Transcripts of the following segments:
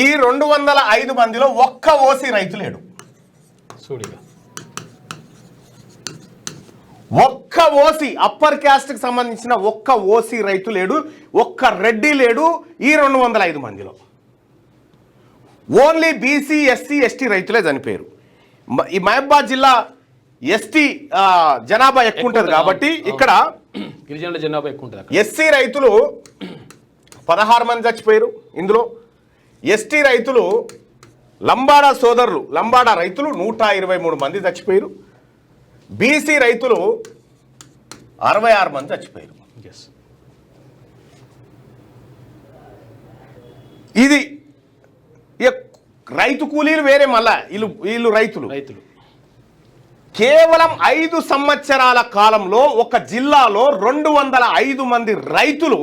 ఈ 205 మందిలో ఒక్క ఓసీ రైతు లేడు. ఒక్క ఓసీ అప్పర్ క్యాస్ట్కి సంబంధించిన ఒక్క ఓసీ రైతు లేడు, ఒక్క రెడ్డి లేడు ఈ 205 మందిలో. ఓన్లీ బీసీ ఎస్సీ ఎస్టీ రైతులే చనిపోయారు. ఈ మహబూబాబాద్ జిల్లా ఎస్టీ జనాభా ఎక్కువ ఉంటుంది కాబట్టి ఇక్కడ గిరిజనుల జనాభా ఎక్కువ ఉంటుంది. ఎస్సీ రైతులు 16 మంది చచ్చిపోయారు. ఇందులో ఎస్టీ రైతులు లంబాడా సోదరులు లంబాడా రైతులు 123 మంది చచ్చిపోయారు. బీసీ రైతులు 66 మంది చచ్చిపోయారు. ఇది రైతు కూలీలు వేరే, మళ్ళా వీళ్ళు రైతులు కేవలం 5 సంవత్సరాల కాలంలో ఒక జిల్లాలో 205 మంది రైతులు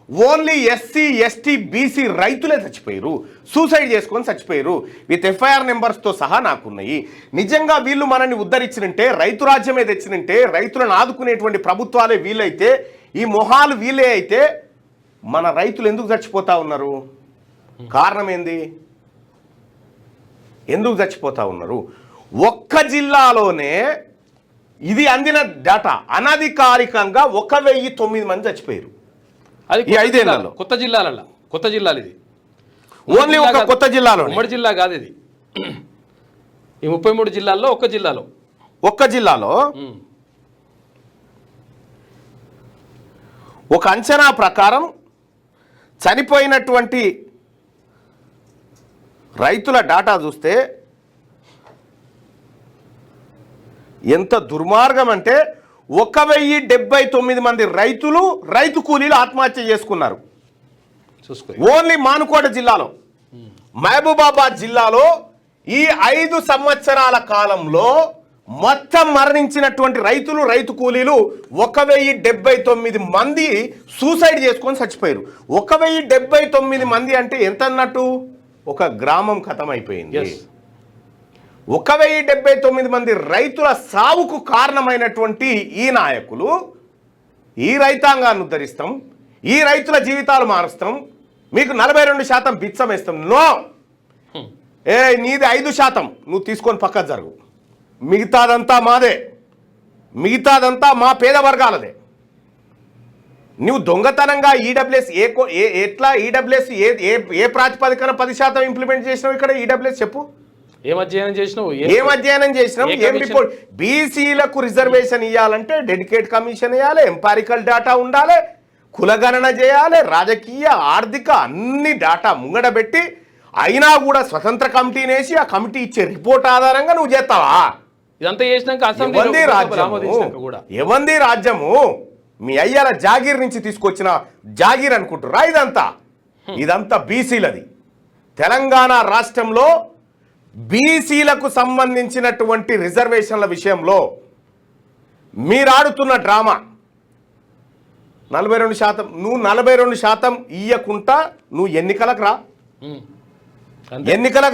ఓన్లీ ఎస్సీ ఎస్టీ బీసీ రైతులే చచ్చిపోయారు, సూసైడ్ చేసుకొని చచ్చిపోయారు. విత్ ఎఫ్ఐఆర్ నెంబర్స్తో సహా నాకున్నాయి. నిజంగా వీళ్ళు మనల్ని ఉద్ధరించినంటే, రైతు రాజ్యమే తెచ్చినంటే, రైతులను ఆదుకునేటువంటి ప్రభుత్వాలే వీళ్ళైతే, ఈ మొహాలు వీళ్ళే అయితే మన రైతులు ఎందుకు చచ్చిపోతా ఉన్నారు? కారణం ఏంది? ఎందుకు చచ్చిపోతా ఉన్నారు? ఒక్క జిల్లాలోనే ఇది అందిన డేటా అనధికారికంగా 1009 మంది చచ్చిపోయారు. అది ఈ 5 ఏళ్లలో కొత్త జిల్లాలు ఇది ఓన్లీ ఒక కొత్త జిల్లాలో, ఉమ్మడి జిల్లా కాదు ఇది. ఈ 33 జిల్లాల్లో ఒక్క జిల్లాలో ఒక అంచనా ప్రకారం చనిపోయినటువంటి రైతుల డాటా చూస్తే ఎంత దుర్మార్గం అంటే 1079 మంది రైతు కూలీలు ఆత్మహత్య చేసుకున్నారు. ఓన్లీ మానుకోట జిల్లాలో. మహబూబాబాద్ జిల్లాలో ఈ 5 సంవత్సరాల కాలంలో మొత్తం మరణించినటువంటి రైతు కూలీలు 1079 మంది సూసైడ్ చేసుకొని చచ్చిపోయారు. 1079 మంది అంటే ఎంత అన్నట్టు? ఒక గ్రామం ఖతమైపోయింది. 1079 మంది రైతుల సావుకు కారణమైనటువంటి ఈ నాయకులు ఈ రైతాంగాన్ని ఉద్ధరిస్తాం, ఈ రైతుల జీవితాలు మారుస్తాం, మీకు 42% బిచ్చం వేస్తాం. నో, నీది 5%, నువ్వు తీసుకొని పక్కకు జరుగు, మిగతాదంతా మాదే, మిగతాదంతా మా పేద వర్గాలదే. నువ్వు దొంగతనంగా ఈడబ్ల్యూఎస్ ఎట్లా ఈడబ్ల్యూఎస్ ఏ ప్రాతిపదికన 10% ఇంప్లిమెంట్ చేసినావు? ఇక్కడ ఈడబ్ల్యూఎస్ చెప్పు. ఏం అధ్యయనం చేసినాం? ఏం రిపోర్ట్? బీసీలకు రిజర్వేషన్ ఇవ్వాలంటే డెడికేట్ కమిషన్ ఇవ్వాలి, ఎంపారికల్ డేటా ఉండాలి, కులగణన చేయాలి, రాజకీయ ఆర్థిక అన్ని డేటా ముంగడబెట్టి, అయినా కూడా స్వతంత్ర కమిటీని వేసి ఆ కమిటీ ఇచ్చే రిపోర్ట్ ఆధారంగా నువ్వు చేస్తావా? ఇదంతా చేసినాక ఎవంది రాజ్యము? మీ అయ్యాల జాగీర్ నుంచి తీసుకొచ్చిన జాగీర్ అనుకుంటురా? ఇదంతా బీసీలది. తెలంగాణ రాష్ట్రంలో బీసీలకు సంబంధించినటువంటి రిజర్వేషన్ల విషయంలో మీరు ఆడుతున్న డ్రామా 42%. నువ్వు 42% ఇయ్యకుంటా నువ్వు ఎన్నికలకు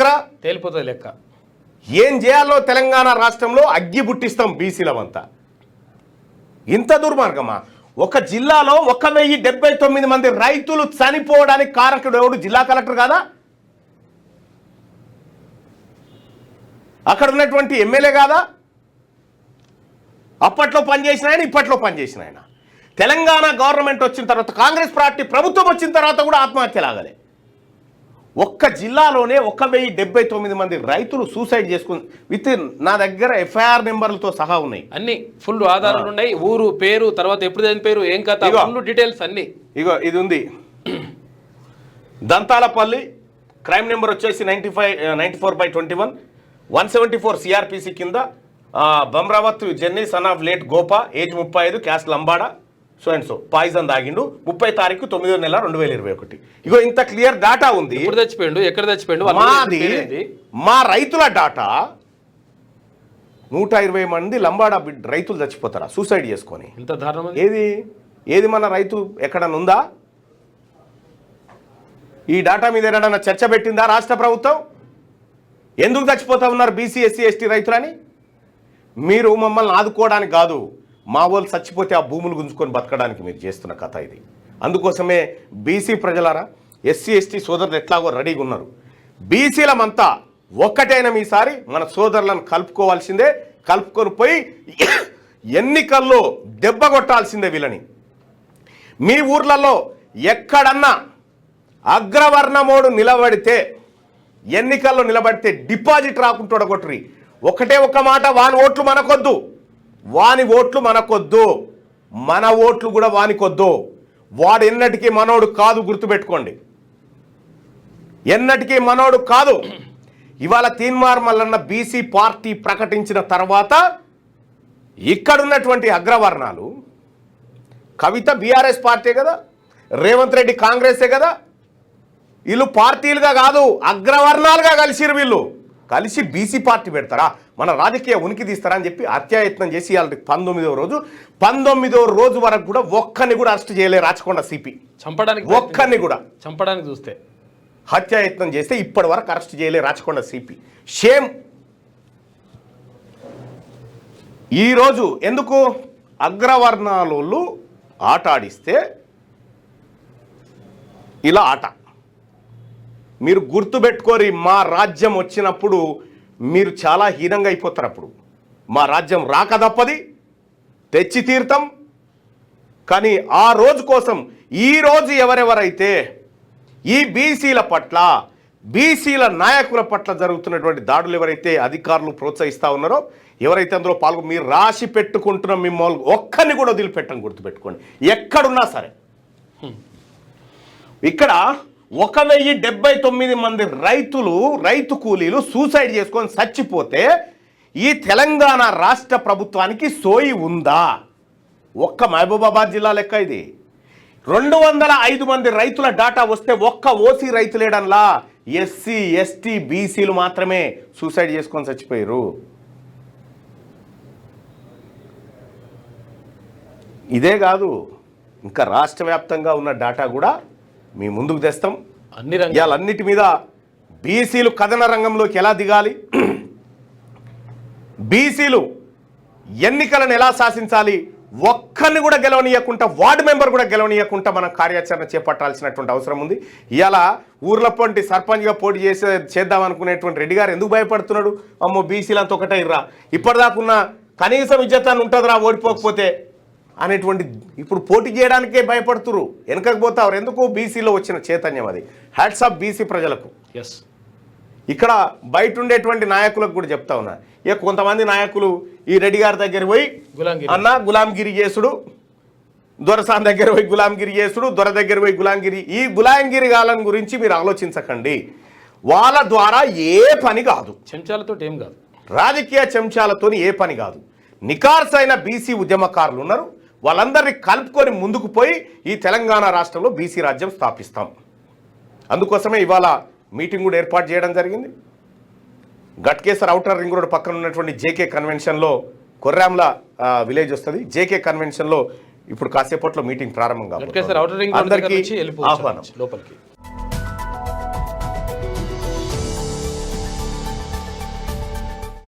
రా, తేలిపోతుంది లెక్క. ఏం చేయాలో తెలంగాణ రాష్ట్రంలో అగ్గి బుట్టిస్తాం బీసీలమంతా. ఇంత దుర్మార్గమా? ఒక జిల్లాలో 1079 మంది రైతులు చనిపోవడానికి కారకుడు ఎవడు? జిల్లా కలెక్టర్ కాదా? అక్కడ ఉన్నటువంటి ఎమ్మెల్యే కాదా? అప్పట్లో పనిచేసిన ఆయన, ఇప్పట్లో పనిచేసిన ఆయన. తెలంగాణ గవర్నమెంట్ వచ్చిన తర్వాత, కాంగ్రెస్ పార్టీ ప్రభుత్వం వచ్చిన తర్వాత కూడా ఆత్మహత్య లాగలే. ఒక్క జిల్లాలోనే 1079 మంది రైతులు సూసైడ్ చేసుకుని విత్ నా దగ్గర ఎఫ్ఐఆర్ నెంబర్లతో సహా ఉన్నాయి. అన్ని ఫుల్ ఆధారాలు ఉన్నాయి. ఊరు పేరు, తర్వాత ఎప్పుడు చనిపోయారు, ఏం కథ, ఫుల్ డీటెయిల్స్ అన్ని. ఇగో ఇది ఉంది. దంతాలపల్లి క్రైమ్ నెంబర్ వచ్చేసి 94/21 174 సిఆర్పిసి కింద Bamrawat Jenny son of late Gopa, age 35, caste Lambada, so and so, poison తాగిండు 30 తారీఖు 9వ నెల 2021. ఇగో ఇంత క్లియర్ డాటా ఉంది. ఎక్కడ చచ్చిపోయిండు? మా రైతుల డాటా 120 మంది లంబాడా రైతులు చచ్చిపోతారా సూసైడ్ చేసుకొని? ఇంత దారుణం. ఏది మన రైతు ఎక్కడన్నా ఉందా? ఈ డాటా మీద ఏదైనా చర్చ పెట్టిందా రాష్ట్ర ప్రభుత్వం? ఎందుకు చచ్చిపోతా ఉన్నారు బీసీ ఎస్సీ ఎస్టీ రైతులని? మీరు మమ్మల్ని ఆదుకోవడానికి కాదు, మా వాళ్ళు చచ్చిపోతే ఆ భూములు గుంజుకొని బతకడానికి మీరు చేస్తున్న కథ ఇది. అందుకోసమే బీసీ ప్రజలారా, ఎస్సీ ఎస్టీ సోదరులు ఎట్లాగో రెడీగా ఉన్నారు. బీసీలమంతా ఒక్కటైన ఈసారి మన సోదరులను కలుపుకోవాల్సిందే, కలుపుకొని పోయి ఎన్నికల్లో దెబ్బ కొట్టాల్సిందే వీళ్ళని. మీ ఊర్లలో ఎక్కడన్నా అగ్రవర్ణమోడు నిలబడితే, ఎన్నికల్లో నిలబడితే డిపాజిట్ రాకుండా కొట్టురి. ఒకటే ఒక్క మాట, వాని ఓట్లు మనకొద్దు, వాని ఓట్లు మనకొద్దు, మన ఓట్లు కూడా వానికొద్దు. వాడు ఎన్నటికీ మనోడు కాదు, గుర్తుపెట్టుకోండి, ఎన్నటికీ మనోడు కాదు. ఇవాళ తీన్మార్ మల్లన్న బీసీ పార్టీ ప్రకటించిన తర్వాత ఇక్కడున్నటువంటి అగ్రవర్ణాలు, కవిత బీఆర్ఎస్ పార్టీ కదా, రేవంత్ రెడ్డి కాంగ్రెసే కదా, వీళ్ళు పార్టీలుగా కాదు అగ్రవర్ణాలుగా కలిసిరు. వీళ్ళు కలిసి బీసీ పార్టీ పెడతారా, మన రాజకీయ ఉనికి తీస్తారా అని చెప్పి హత్యాయత్నం చేసి వాళ్ళకి 19వ రోజు వరకు కూడా ఒక్కరిని కూడా అరెస్ట్ చేయలే రాచకొండ సిపి. చంపడానికి ఒక్కరిని కూడా చంపడానికి చూస్తే హత్యాయత్నం చేస్తే ఇప్పటి వరకు అరెస్ట్ చేయలే రాచకొండ సిపి. షేమ్. ఈరోజు ఎందుకు అగ్రవర్ణాలు ఆట ఆడిస్తే ఇలా ఆట మీరు గుర్తుపెట్టుకోరి. మా రాజ్యం వచ్చినప్పుడు మీరు చాలా హీనంగా అయిపోతారు. అప్పుడు మా రాజ్యం రాక తప్పది, తెచ్చి తీర్థం. కానీ ఆ రోజు కోసం ఈరోజు ఎవరెవరైతే ఈ బీసీల పట్ల, బీసీల నాయకుల పట్ల జరుగుతున్నటువంటి దాడులు ఎవరైతే అధికారులు ప్రోత్సహిస్తూ ఉన్నారో, ఎవరైతే అందులో మీరు రాసి పెట్టుకుంటున్న మిమ్మల్ని ఒక్కరిని కూడా వదిలిపెట్టండి, గుర్తుపెట్టుకోండి. ఎక్కడున్నా సరే. ఇక్కడ 1079 మంది రైతు కూలీలు సూసైడ్ చేసుకొని చచ్చిపోతే ఈ తెలంగాణ రాష్ట్ర ప్రభుత్వానికి సోయి ఉందా? ఒక్క మహబూబాబాద్ జిల్లా లెక్క ఇది. 205 మంది రైతుల డాటా వస్తే ఒక్క ఓసీ రైతులేడన్లా ఎస్సీ ఎస్టీ బీసీలు మాత్రమే సూసైడ్ చేసుకొని చచ్చిపోయారు. ఇదే కాదు, ఇంకా రాష్ట్ర వ్యాప్తంగా ఉన్న డాటా కూడా మీ ముందుకు తెస్తాం. అన్నిటి మీద బీసీలు కథన రంగంలోకి ఎలా దిగాలి, బీసీలు ఎన్నికలను ఎలా శాసించాలి, ఒక్కరిని కూడా గెలవనీయకుండా, వార్డు మెంబర్ కూడా గెలవనీయకుండా మనం కార్యాచరణ చేపట్టాల్సినటువంటి అవసరం ఉంది. ఇలా ఊర్ల పొంటి సర్పంచ్గా పోటీ చేద్దాం అనుకునేటువంటి రెడ్డి గారు ఎందుకు భయపడుతున్నాడు? అమ్మో బీసీలంతా ఒకటే ఇర్రా, ఇప్పటిదాకున్న కనీసం ఇజ్జతాన్ని ఉంటుందిరా ఓడిపోకపోతే అనేటువంటి, ఇప్పుడు పోటీ చేయడానికే భయపడుతురు, వెనకపోతారు. ఎందుకు? బీసీలో వచ్చిన చైతన్యం అది. హ్యాట్స్ ఆఫ్ బీసీ ప్రజలకు. ఎస్. ఇక్కడ బయట ఉండేటువంటి నాయకులకు కూడా చెప్తా ఉన్నా, ఇక కొంతమంది నాయకులు ఈ రెడ్డి గారి దగ్గర పోయి అన్న గులాంగిరి చేసుడు, దొరసాన్ దగ్గర పోయి గులాంగిరి చేసుడు, దొర దగ్గర పోయి గులాంగిరి, ఈ గులాంగిరి గాలం గురించి మీరు ఆలోచించకండి. వాళ్ళ ద్వారా ఏ పని కాదు, చెంచాలతో ఏం కాదు, రాజకీయ చెంచాలతో ఏ పని కాదు. నికార్సైన బీసీ ఉద్యమకారులు ఉన్నారు, వాళ్ళందరినీ కలుపుకొని ముందుకు పోయి ఈ తెలంగాణ రాష్ట్రంలో బీసీ రాజ్యం స్థాపిస్తాం. అందుకోసమే ఇవాళ మీటింగ్ కూడా ఏర్పాటు చేయడం జరిగింది. గట్కేసర్ ఔటర్ రింగ్ రోడ్ పక్కన ఉన్నటువంటి జేకే కన్వెన్షన్లో, కొర్రాంల విలేజ్ వస్తుంది, జేకే కన్వెన్షన్లో ఇప్పుడు కాసేపట్లో మీటింగ్ ప్రారంభం కాబట్టి అందరికీ ఆహ్వానం. లోపలికి